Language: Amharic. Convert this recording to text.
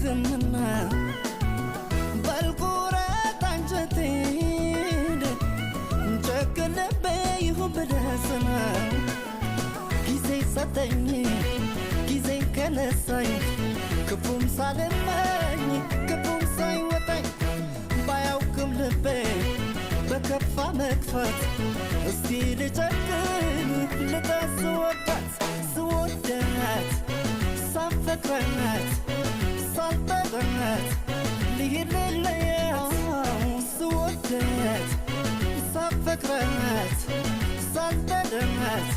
አልጠግምና በልቁረት አንጀቴን ጨክን ልቤ ይሁን ብደስና ጊዜ ሰጠኝ ጊዜ ከነሳኝ ክፉም ሳልመኝ ክፉም ሳይወጣኝ ባያውቅም ልቤ በከፋ መክፋት እስቲ ልጨክን ልጠስ ስወዳት ስወዳት ሳፈቅራት ሳልጠግናት ልሂድ ልለያት ስወዳት ሳፈቅራት ሳልጠግናት